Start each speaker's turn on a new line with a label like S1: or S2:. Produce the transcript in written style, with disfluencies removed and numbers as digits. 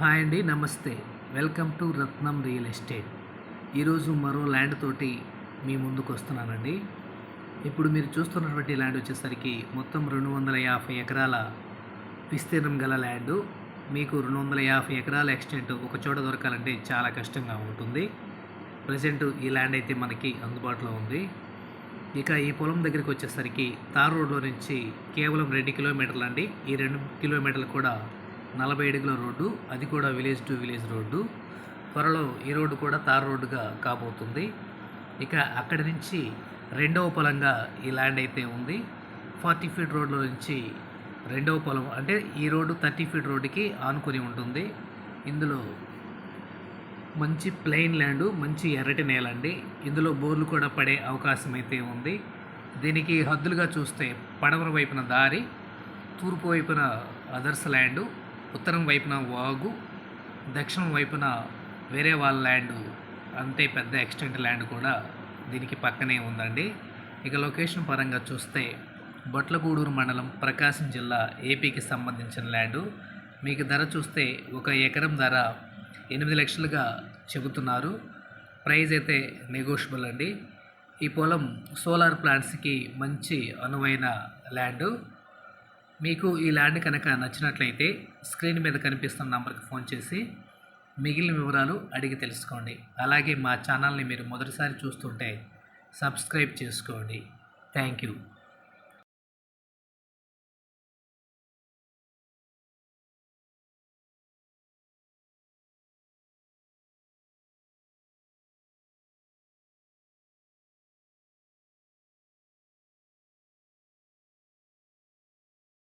S1: Hi అండి, నమస్తే. Welcome to Ratnam real estate. ఈరోజు మరో ల్యాండ్ తోటి మీ ముందుకు వస్తున్నానండి. ఇప్పుడు మీరు చూస్తున్నటువంటి ల్యాండ్ వచ్చేసరికి మొత్తం 250 ఎకరాల విస్తీర్ణం గల ల్యాండు. మీకు 250 ఎకరాల ఎక్స్టెంట్ ఒక చోట దొరకాలంటే చాలా కష్టంగా ఉంటుంది. ప్రజెంట్ ఈ ల్యాండ్ అయితే మనకి అందుబాటులో ఉంది. ఇక ఈ పొలం దగ్గరికి వచ్చేసరికి తార్ రోడ్లో నుంచి కేవలం 2 కిలోమీటర్లు అండి. ఈ 2 కిలోమీటర్లు కూడా 40 అడుగుల రోడ్డు, అది కూడా విలేజ్ టు విలేజ్ రోడ్డు. త్వరలో ఈ రోడ్డు కూడా తార్ రోడ్డుగా కాబోతుంది. ఇక అక్కడి నుంచి రెండవ పొలంగా ఈ ల్యాండ్ అయితే ఉంది. 40 ఫీట్ రోడ్లో నుంచి రెండవ పొలం అంటే ఈ రోడ్డు 30 ఫీట్ రోడ్డుకి ఆనుకొని ఉంటుంది. ఇందులో మంచి ప్లెయిన్ ల్యాండు, మంచి ఎర్రటి నేల అండి. ఇందులో బోర్లు కూడా పడే అవకాశం అయితే ఉంది. దీనికి హద్దులుగా చూస్తే పడమర వైపున దారి, తూర్పు వైపున అదర్స్ ల్యాండు, ఉత్తరం వైపున వాగు, దక్షిణం వైపున వేరే వాళ్ళ ల్యాండు, అంతే పెద్ద ఎక్స్టెంట్ ల్యాండ్ కూడా దీనికి పక్కనే ఉందండి. ఇక లొకేషన్ పరంగా చూస్తే బొట్లగూడూరు మండలం, ప్రకాశం జిల్లా, ఏపీకి సంబంధించిన ల్యాండు. మీకు ధర చూస్తే 1 ఎకరం ధర 8 లక్షలుగా చెబుతున్నారు. ప్రైస్ అయితే నెగోషియబుల్ అండి. ఈ పొలం సోలార్ ప్లాంట్స్కి మంచి అనువైన ల్యాండు. మీకు ఈ ల్యాండ్ కనుక నచ్చినట్లయితే స్క్రీన్ మీద కనిపిస్తున్న నంబర్కి ఫోన్ చేసి మిగిలిన వివరాలు అడిగి తెలుసుకోండి. అలాగే మా ఛానల్ని మీరు మొదటిసారి చూస్తుంటే సబ్స్క్రైబ్ చేసుకోండి. Thank you.